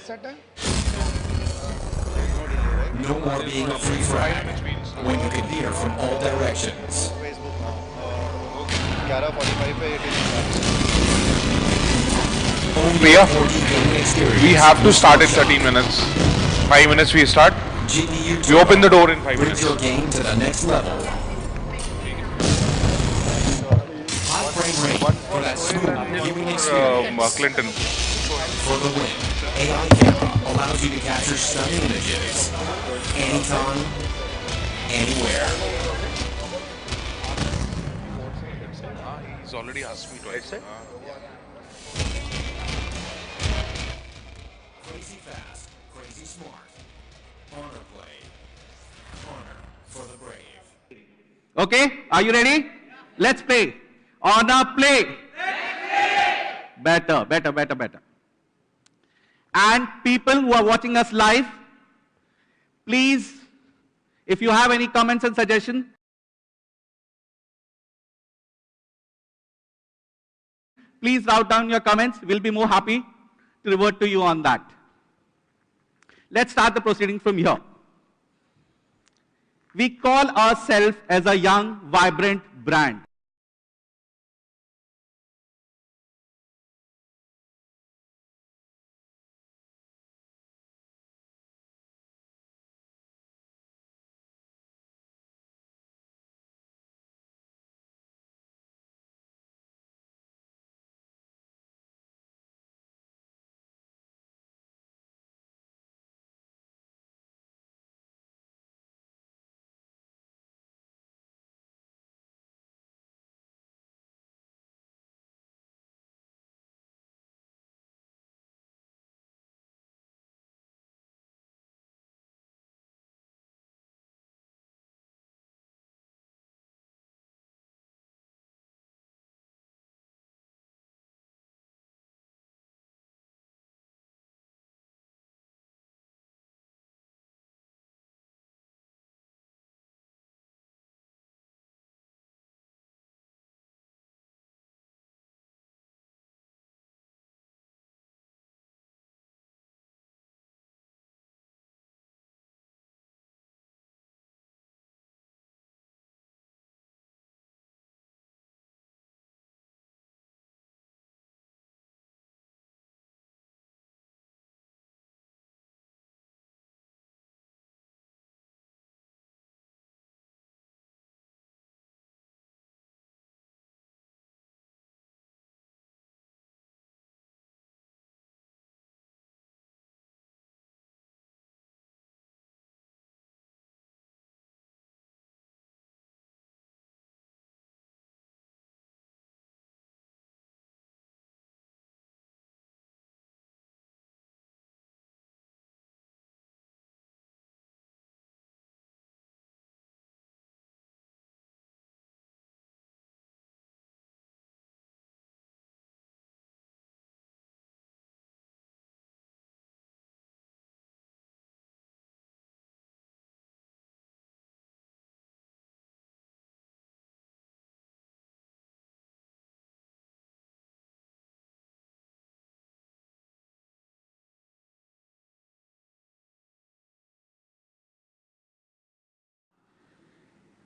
No more being a free frag when you can hear from all directions. We have to start in 30 minutes. 5 minutes we start. We open the door in 5 minutes. Brings your game to the next level. High frame rate for that smooth viewing experience. Clinton. For the win, AI camera allows you to capture stunning images anytime, anywhere. He's already asked me twice. Crazy fast, crazy smart. Honor play. Honor for the brave. Okay, are you ready? Let's play. Honor play. Better, better, better, better. And people who are watching us live, please, if you have any comments and suggestions, please write down your comments. We'll be more happy to revert to you on that. Let's start the proceedings from here. We call ourselves as a young, vibrant brand.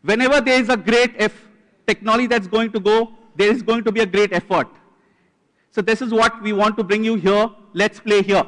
Whenever there is a great technology that's going to go, there is going to be a great effort. So this is what we want to bring you here. Let's play here.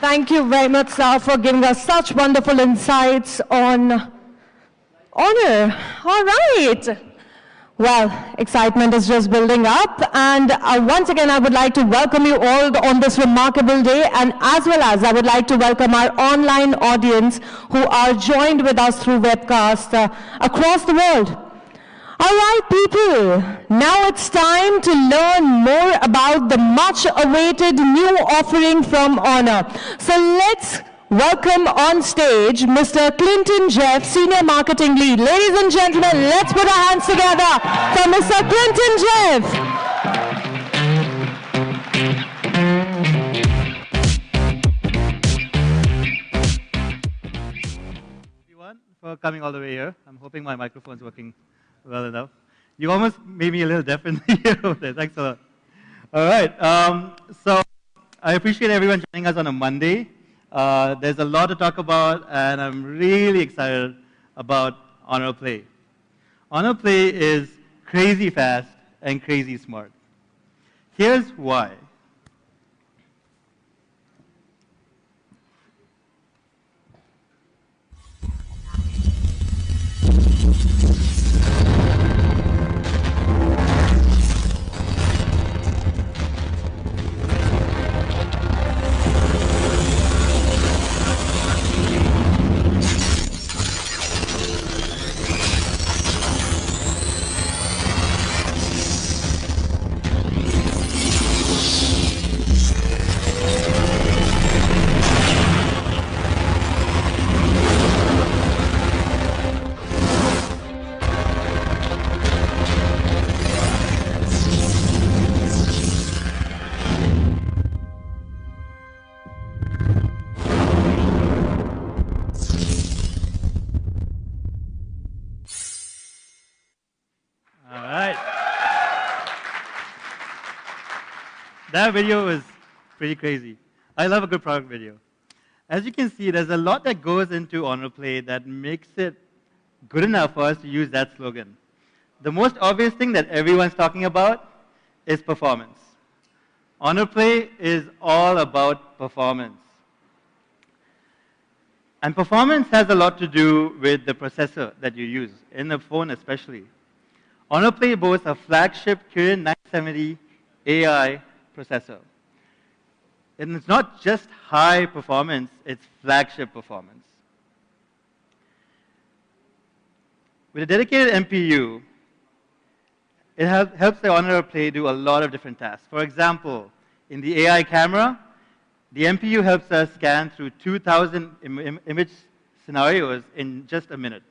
Thank you very much, sir, for giving us such wonderful insights on honor. All right. Well, excitement is just building up. And once again, I would like to welcome you all on this remarkable day. And as well as I would like to welcome our online audience who are joined with us through webcast across the world. All right, people, now it's time to learn more about the much awaited new offering from Honor. So let's welcome on stage Mr. Clinton Jeff, Senior Marketing Lead. Ladies and gentlemen, let's put our hands together for Mr. Clinton Jeff. Everyone for coming all the way here. I'm hoping my microphone's working well enough. You almost made me a little deaf in the ear over there. Thanks a lot. All right. So I appreciate everyone joining us on a Monday. There's a lot to talk about, and I'm really excited about Honor Play. Honor Play is crazy fast and crazy smart. Here's why. All right. That video was pretty crazy. I love a good product video. As you can see, there's a lot that goes into Honor Play that makes it good enough for us to use that slogan. The most obvious thing that everyone's talking about is performance. Honor Play is all about performance. And performance has a lot to do with the processor that you use, in the phone especially. Honor Play boasts a flagship Kirin 970 AI processor. And it's not just high performance, it's flagship performance. With a dedicated MPU, it helps the Honor Play do a lot of different tasks. For example, in the AI camera, the MPU helps us scan through 2,000 image scenarios in just a minute.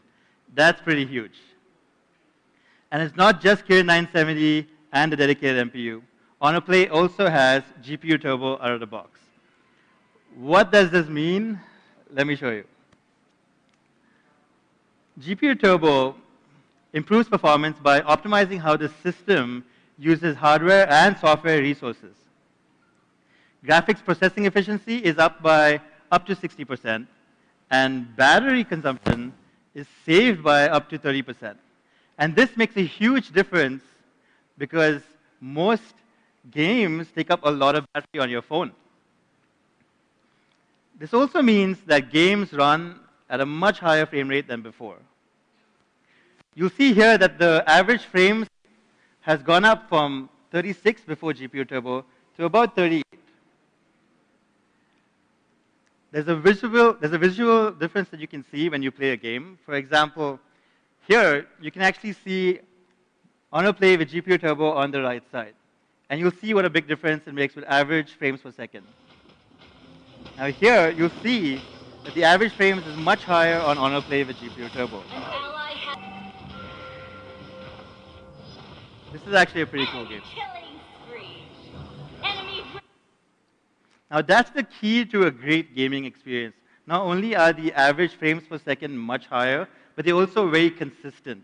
That's pretty huge. And it's not just Kirin 970 and the dedicated MPU. Honor Play also has GPU Turbo out of the box. What does this mean? Let me show you. GPU Turbo improves performance by optimizing how the system uses hardware and software resources. Graphics processing efficiency is up by up to 60%, and battery consumption is saved by up to 30%. And this makes a huge difference because most games take up a lot of battery on your phone. This also means that games run at a much higher frame rate than before. You'll see here that the average frames has gone up from 36 before GPU Turbo to about 38. There's a visual difference that you can see when you play a game. For example, here you can actually see Honor Play with GPU Turbo on the right side. And you'll see what a big difference it makes with average frames per second. Now here, you'll see that the average frames is much higher on Honor Play with GPU Turbo. This is actually a pretty cool game. Now that's the key to a great gaming experience. Not only are the average frames per second much higher, but they're also very consistent.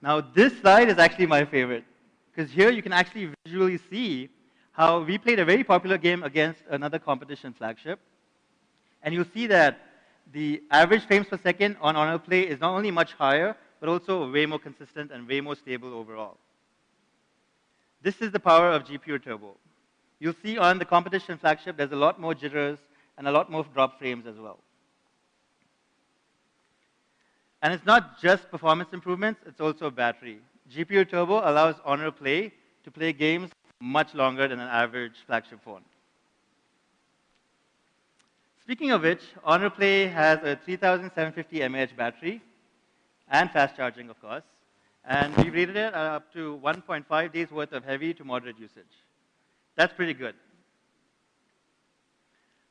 Now this slide is actually my favorite, because here you can actually visually see how we played a very popular game against another competition flagship. And you'll see that the average frames per second on Honor Play is not only much higher, but also way more consistent and way more stable overall. This is the power of GPU Turbo. You'll see on the competition flagship, there's a lot more jitters and a lot more drop frames as well. And it's not just performance improvements, it's also battery. GPU Turbo allows Honor Play to play games much longer than an average flagship phone. Speaking of which, Honor Play has a 3750 mAh battery, and fast charging, of course. And we rated it up to 1.5 days worth of heavy to moderate usage. That's pretty good.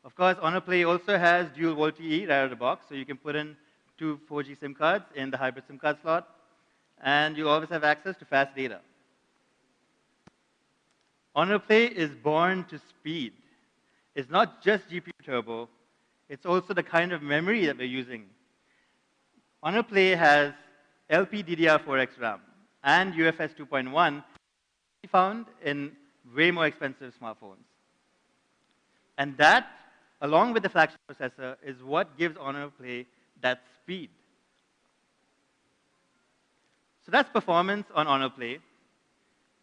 Of course, Honor Play also has dual VoLTE right out of the box, so you can put in two 4G SIM cards in the hybrid SIM card slot, and you'll always have access to fast data. Honor Play is born to speed. It's not just GPU turbo, it's also the kind of memory that we're using. Honor Play has LPDDR4X RAM and UFS 2.1 found in way more expensive smartphones. And that, along with the flagship processor, is what gives Honor Play that speed. So that's performance on Honor Play.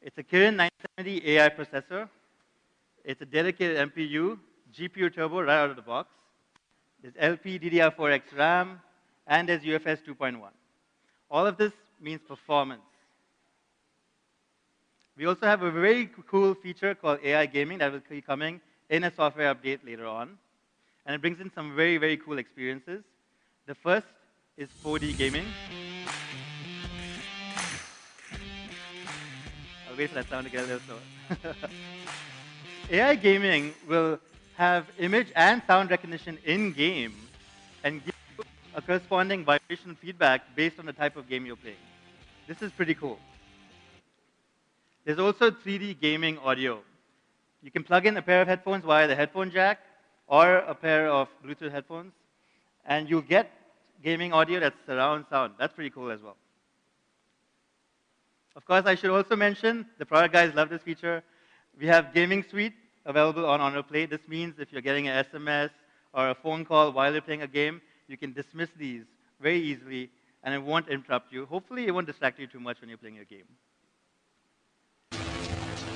It's a Kirin 970 AI processor. It's a dedicated MPU, GPU turbo right out of the box. There's LPDDR4X RAM, and there's UFS 2.1. All of this means performance. We also have a very cool feature called AI gaming that will be coming in a software update later on. And it brings in some very, very cool experiences. The first is 4D gaming. I'll wait for that sound to get a little slower. AI gaming will have image and sound recognition in-game and give you a corresponding vibration feedback based on the type of game you're playing. This is pretty cool. There's also 3D gaming audio. You can plug in a pair of headphones via the headphone jack or a pair of Bluetooth headphones, and you'll get gaming audio that's surround sound. That's pretty cool as well. Of course, I should also mention, the product guys love this feature. We have Gaming Suite available on Honor Play. This means if you're getting an SMS or a phone call while you're playing a game, you can dismiss these very easily, and it won't interrupt you. Hopefully, it won't distract you too much when you're playing your game.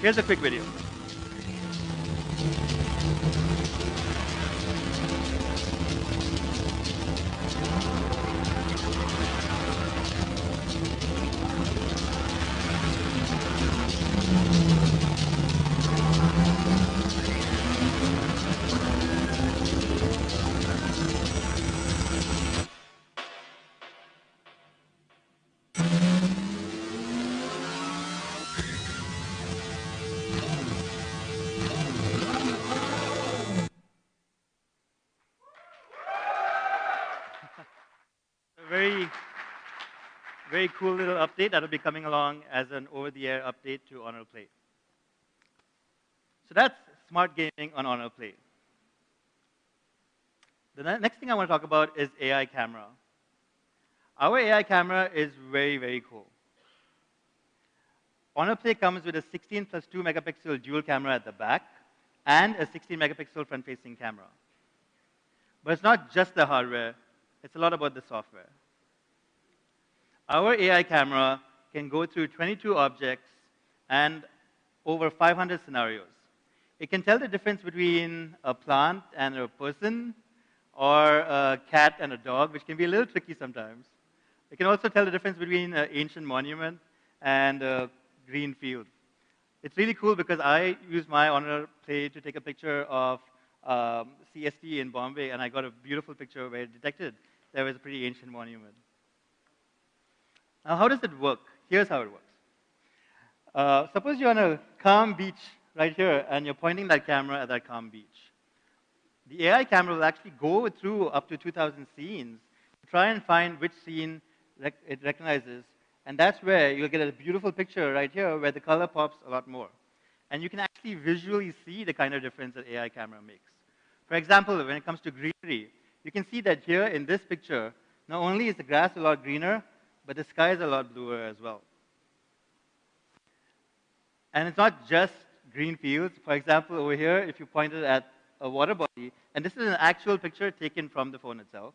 Here's a quick video. A very cool little update that will be coming along as an over-the-air update to Honor Play. So that's smart gaming on Honor Play. The next thing I want to talk about is AI camera. Our AI camera is very, very cool. Honor Play comes with a 16 plus 2 megapixel dual camera at the back and a 16 megapixel front-facing camera. But it's not just the hardware, it's a lot about the software. Our AI camera can go through 22 objects and over 500 scenarios. It can tell the difference between a plant and a person, or a cat and a dog, which can be a little tricky sometimes. It can also tell the difference between an ancient monument and a green field. It's really cool because I used my Honor Play to take a picture of CST in Bombay, and I got a beautiful picture where it detected there was a pretty ancient monument. Now, how does it work? Here's how it works. Suppose you're on a calm beach right here, and you're pointing that camera at that calm beach. The AI camera will actually go through up to 2,000 scenes to try and find which scene it recognizes, and that's where you'll get a beautiful picture right here where the color pops a lot more. And you can actually visually see the kind of difference that AI camera makes. For example, when it comes to greenery, you can see that here in this picture, not only is the grass a lot greener, but the sky is a lot bluer as well. And it's not just green fields. For example, over here, if you pointed at a water body, and this is an actual picture taken from the phone itself,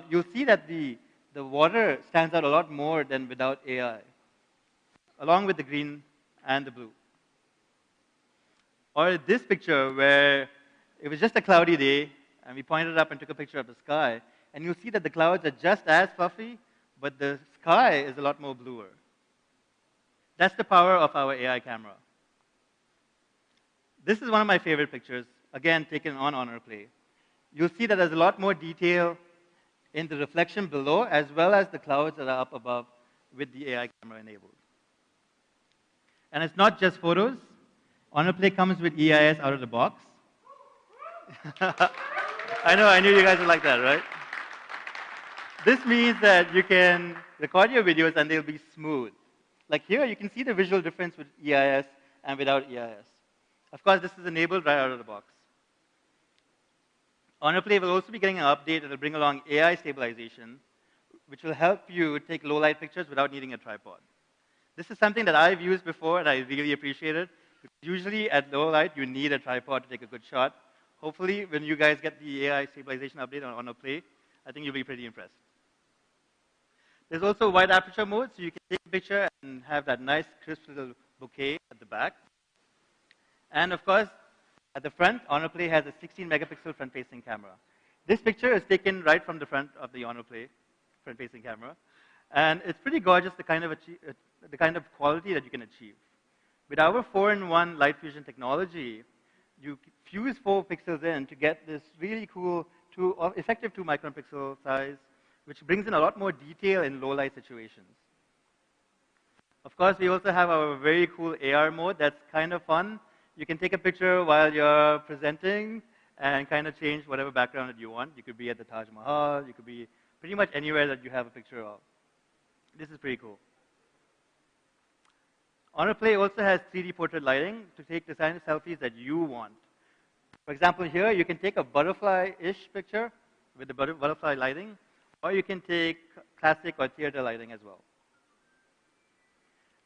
you'll see that the water stands out a lot more than without AI, along with the green and the blue. Or this picture where it was just a cloudy day, and we pointed up and took a picture of the sky, and you'll see that the clouds are just as fluffy, but the sky is a lot more bluer. That's the power of our AI camera. This is one of my favorite pictures, again, taken on Honor Play. You'll see that there's a lot more detail in the reflection below, as well as the clouds that are up above with the AI camera enabled. And it's not just photos. Honor Play comes with EIS out of the box. I knew you guys would like that, right? This means that you can record your videos and they'll be smooth. Like here, you can see the visual difference with EIS and without EIS. Of course, this is enabled right out of the box. Honor Play will also be getting an update that will bring along AI stabilization, which will help you take low light pictures without needing a tripod. This is something that I've used before and I really appreciate it. Usually at low light, you need a tripod to take a good shot. Hopefully, when you guys get the AI stabilization update on Honor Play, I think you'll be pretty impressed. There's also wide aperture mode, so you can take a picture and have that nice crisp little bouquet at the back. And of course, at the front, Honor Play has a 16 megapixel front-facing camera. This picture is taken right from the front of the Honor Play front-facing camera. And it's pretty gorgeous, the kind of quality that you can achieve. With our 4-in-1 light fusion technology, you fuse 4 pixels in to get this really cool, effective 2 micron pixel size, which brings in a lot more detail in low light situations. Of course, we also have our very cool AR mode that's kind of fun. You can take a picture while you're presenting and kind of change whatever background that you want. You could be at the Taj Mahal, you could be pretty much anywhere that you have a picture of. This is pretty cool. Honor Play also has 3D portrait lighting to take the kind of selfies that you want. For example, here you can take a butterfly-ish picture with the butterfly lighting, or you can take classic or theater lighting as well.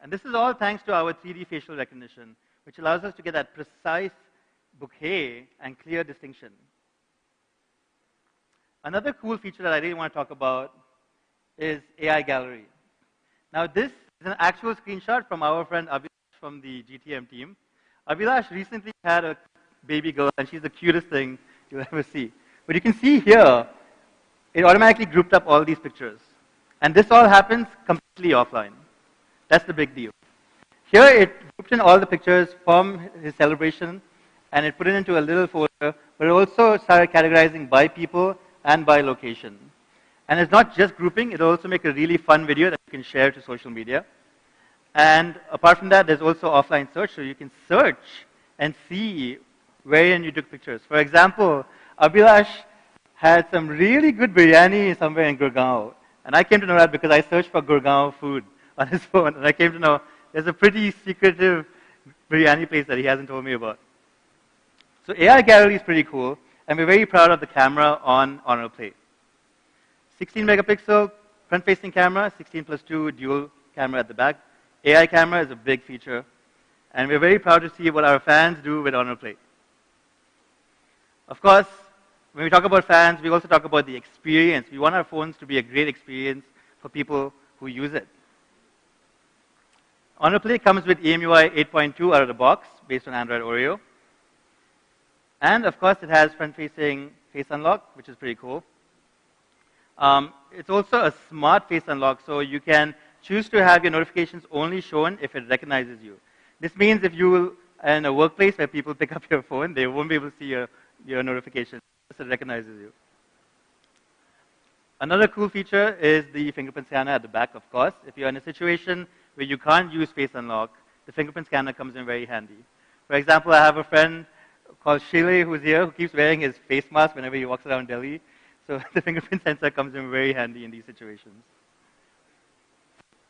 And this is all thanks to our 3D facial recognition, which allows us to get that precise bouquet and clear distinction. Another cool feature that I really want to talk about is AI Gallery. Now, this is an actual screenshot from our friend Abhilash from the GTM team. Abhilash recently had a baby girl, and she's the cutest thing you'll ever see. But you can see here, it automatically grouped up all these pictures. And this all happens completely offline. That's the big deal. Here, it grouped in all the pictures from his celebration, and it put it into a little folder, but it also started categorizing by people and by location. And it's not just grouping, it'll also make a really fun video that you can share to social media. And apart from that, there's also offline search, so you can search and see wherein you took pictures. For example, Abhilash had some really good biryani somewhere in Gurgaon. And I came to know that because I searched for Gurgaon food on his phone, and I came to know there's a pretty secretive biryani place that he hasn't told me about. So AI Gallery is pretty cool, and we're very proud of the camera on Honor Play. 16 megapixel front-facing camera, 16 plus 2 dual camera at the back. AI camera is a big feature, and we're very proud to see what our fans do with Honor Play. Of course, when we talk about fans, we also talk about the experience. We want our phones to be a great experience for people who use it. Honor Play comes with EMUI 8.2 out of the box, based on Android Oreo. And of course, it has front-facing face unlock, which is pretty cool. It's also a smart face unlock, so you can choose to have your notifications only shown if it recognizes you. This means if you are in a workplace where people pick up your phone, they won't be able to see your notifications unless it recognizes you. Another cool feature is the fingerprint scanner at the back, of course. If you're in a situation where you can't use face unlock, the fingerprint scanner comes in very handy. For example, I have a friend called Shile who's here who keeps wearing his face mask whenever he walks around Delhi. So the fingerprint sensor comes in very handy in these situations.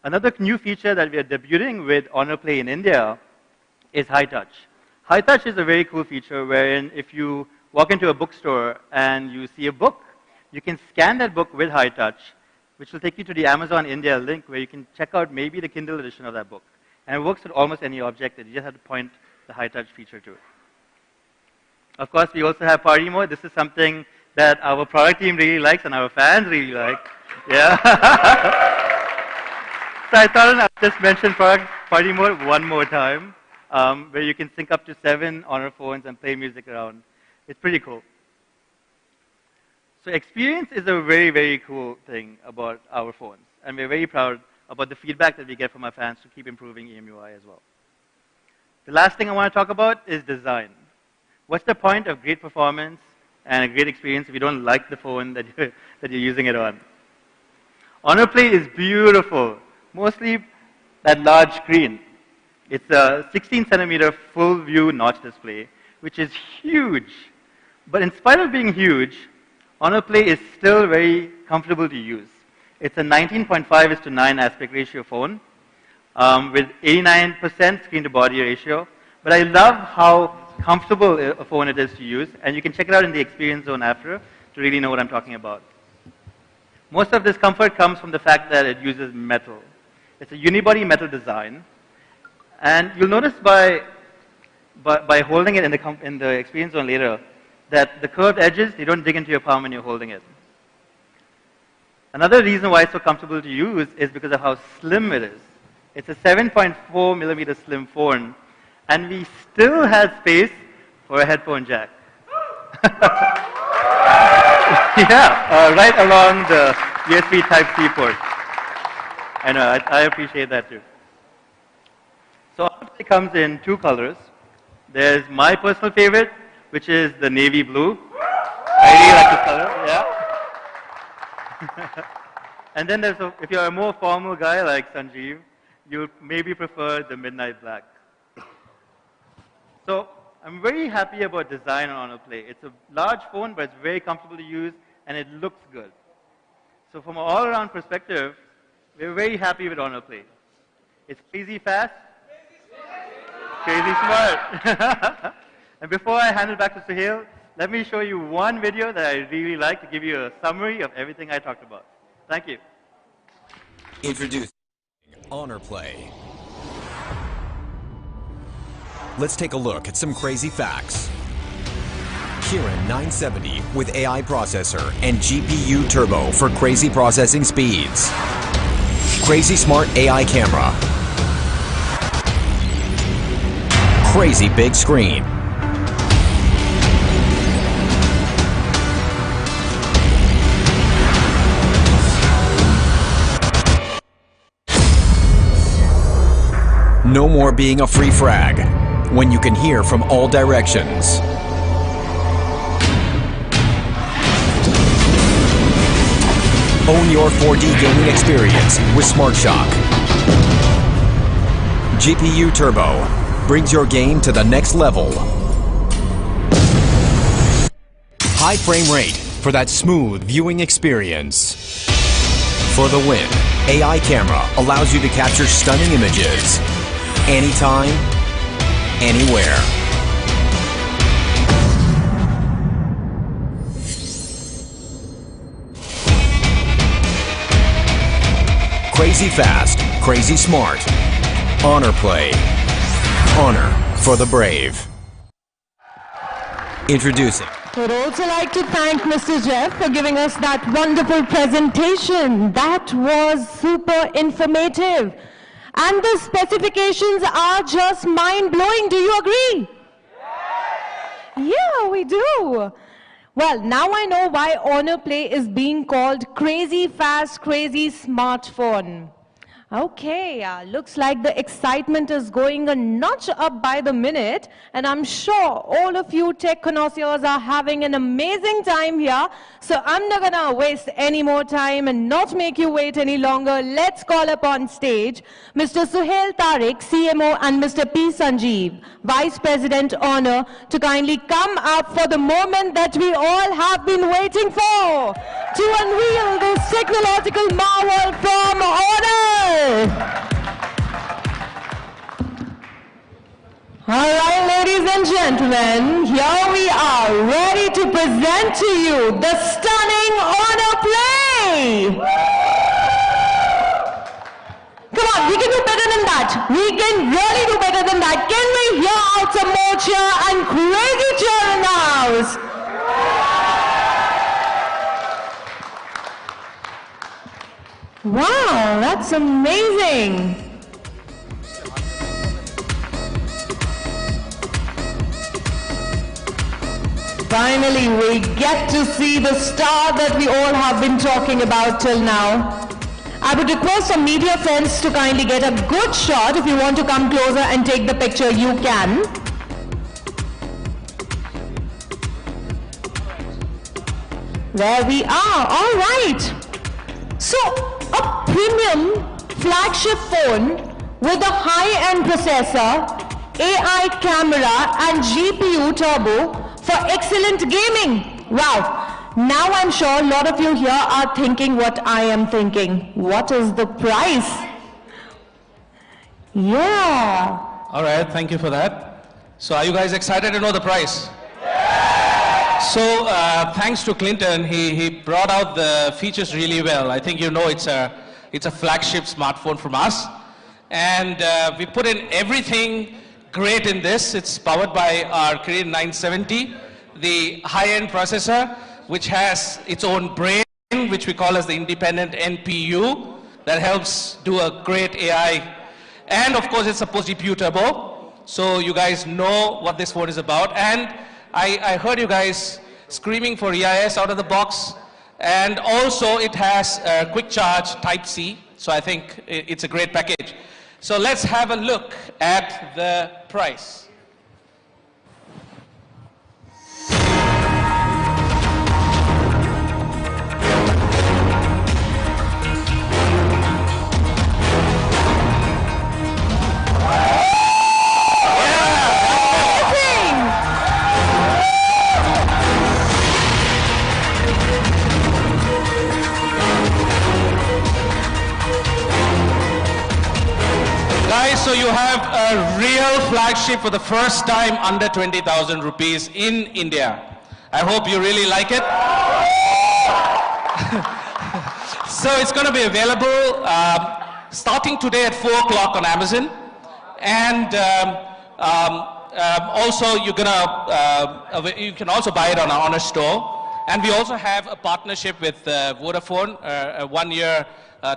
Another new feature that we are debuting with Honor Play in India is High Touch. High Touch is a very cool feature wherein if you walk into a bookstore and you see a book, you can scan that book with High Touch, which will take you to the Amazon India link where you can check out maybe the Kindle edition of that book. And it works with almost any object that you just have to point the High Touch feature to it. Of course, we also have Party Mode. This is something that our product team really likes and our fans really like. Yeah. So I thought I'd just mention Party Mode one more time, where you can sync up to 7 Honor phones and play music around. It's pretty cool. So experience is a very, very cool thing about our phones. And we're very proud about the feedback that we get from our fans to keep improving EMUI as well. The last thing I want to talk about is design. What's the point of great performance and a great experience if you don't like the phone that you're using it on. Honor Play is beautiful, mostly that large screen. It's a 16 centimeter full view notch display, which is huge. But in spite of being huge, Honor Play is still very comfortable to use. It's a 19.5:9 aspect ratio phone with 89% screen to body ratio. But I love how comfortable a phone it is to use, and you can check it out in the experience zone after to really know what I'm talking about. Most of this comfort comes from the fact that it uses metal. It's a unibody metal design, and you'll notice by holding it in the experience zone later that the curved edges, they don't dig into your palm when you're holding it. Another reason why it's so comfortable to use is because of how slim it is. It's a 7.4 millimeter slim phone, and we still have space for a headphone jack. Yeah, right along the USB Type-C port. I know, I appreciate that too. So it comes in two colors. There's my personal favorite, which is the navy blue. I really like this color, yeah. And then if you're a more formal guy like Sanjeev, you'll maybe prefer the midnight black. So I'm very happy about design on Honor Play. It's a large phone, but it's very comfortable to use, and it looks good. So from an all-around perspective, we're very happy with Honor Play. It's crazy fast, crazy smart. And before I hand it back to Suhail, let me show you one video that I really like to give you a summary of everything I talked about. Thank you. Introducing Honor Play. Let's take a look at some crazy facts. Kirin 970 with AI processor and GPU turbo for crazy processing speeds. Crazy smart AI camera. Crazy big screen. No more being a free frag when you can hear from all directions. Own your 4D gaming experience with Smart Shock. GPU Turbo brings your game to the next level. High frame rate for that smooth viewing experience. For the win, AI camera allows you to capture stunning images anytime, anywhere. Crazy fast, crazy smart. Honor Play. Honor for the brave. Introducing. We'd also like to thank Mr. Jeff for giving us that wonderful presentation. That was super informative. And the specifications are just mind-blowing. Do you agree? Yeah, we do. Well, now I know why Honor Play is being called crazy fast, crazy smartphone. Okay, looks like the excitement is going a notch up by the minute, and I'm sure all of you tech connoisseurs are having an amazing time here. So I'm not gonna waste any more time and not make you wait any longer. Let's call up on stage Mr. Suhail Tariq, CMO, and Mr. P. Sanjeev, Vice President Honor, to kindly come up for the moment that we all have been waiting for, to unveil this technological marvel from Honor. All right, ladies and gentlemen, here we are, ready to present to you the stunning Honor Play. Come on, we can do better than that. We can really do better than that. Can we hear out some more cheer and crazy cheer in the house? Wow, that's amazing. Finally, we get to see the star that we all have been talking about till now. I would request some media friends to kindly get a good shot. If you want to come closer and take the picture, you can. There we are. All right. So, a premium flagship phone with a high-end processor, AI camera, and GPU turbo for excellent gaming. Wow. Now I'm sure a lot of you here are thinking what I am thinking. What is the price? Yeah. All right, thank you for that. So are you guys excited to know the price? So thanks to Clinton, he brought out the features really well. I think you know it's a flagship smartphone from us. And we put in everything great in this. It's powered by our Kirin 970, the high-end processor, which has its own brain, which we call as the independent NPU, that helps do a great AI. And of course, it's supposed GPU turbo, so you guys know what this phone is about. And I heard you guys screaming for EIS out of the box. And also, it has a quick charge Type-C, so I think it's a great package. So let's have a look at the price. Guys, so you have a real flagship for the first time under 20,000 rupees in India. I hope you really like it. So it's going to be available starting today at 4 o'clock on Amazon. And also you can also buy it on our Honor store. And we also have a partnership with Vodafone, a 1 year,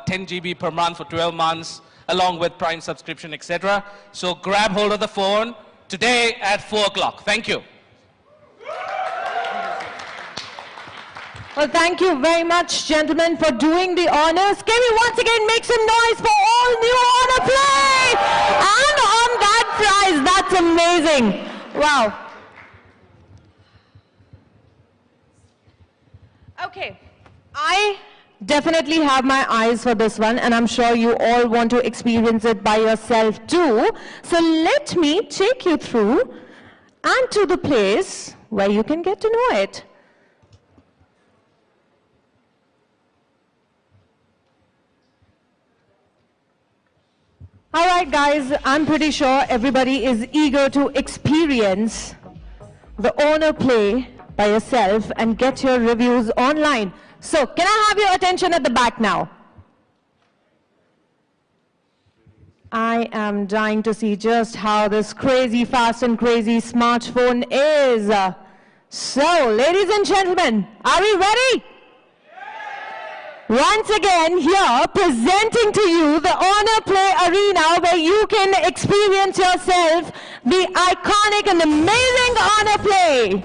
10 GB per month for 12 months. Along with Prime subscription, etc. So grab hold of the phone today at 4 o'clock. Thank you. Well, thank you very much, gentlemen, for doing the honors. Can we once again make some noise for all new honor play? And on that prize, that's amazing. Wow. Okay, I definitely have my eyes for this one, and I'm sure you all want to experience it by yourself too. So let me take you through and to the place where you can get to know it. All right, guys, I'm pretty sure everybody is eager to experience the Honor Play by yourself and get your reviews online. So, can I have your attention at the back now? I am dying to see just how this crazy fast and crazy smartphone is. So, ladies and gentlemen, are we ready? Once again, here, presenting to you the Honor Play Arena, where you can experience yourself the iconic and amazing Honor Play.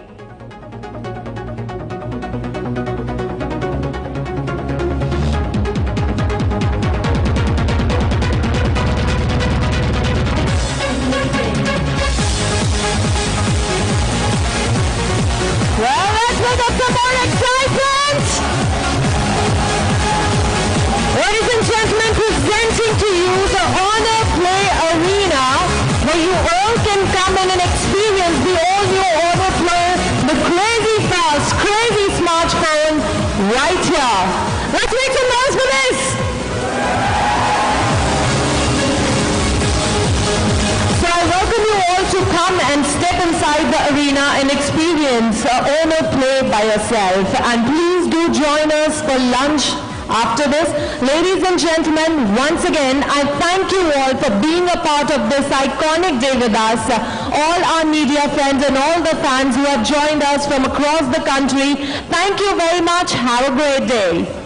Well, let's make up some more excitement! Ladies and gentlemen, presenting to you the Honor Play Arena, where you all can come in and experience the all-new Honor Play, the crazy fast, crazy smartphone, right here. Let's make some noise for this! So I welcome you all to come and step inside the arena and experience Honor Play by yourself. And please do join us for lunch after this. Ladies and gentlemen, once again, I thank you all for being a part of this iconic day with us. All our media friends and all the fans who have joined us from across the country, thank you very much. Have a great day.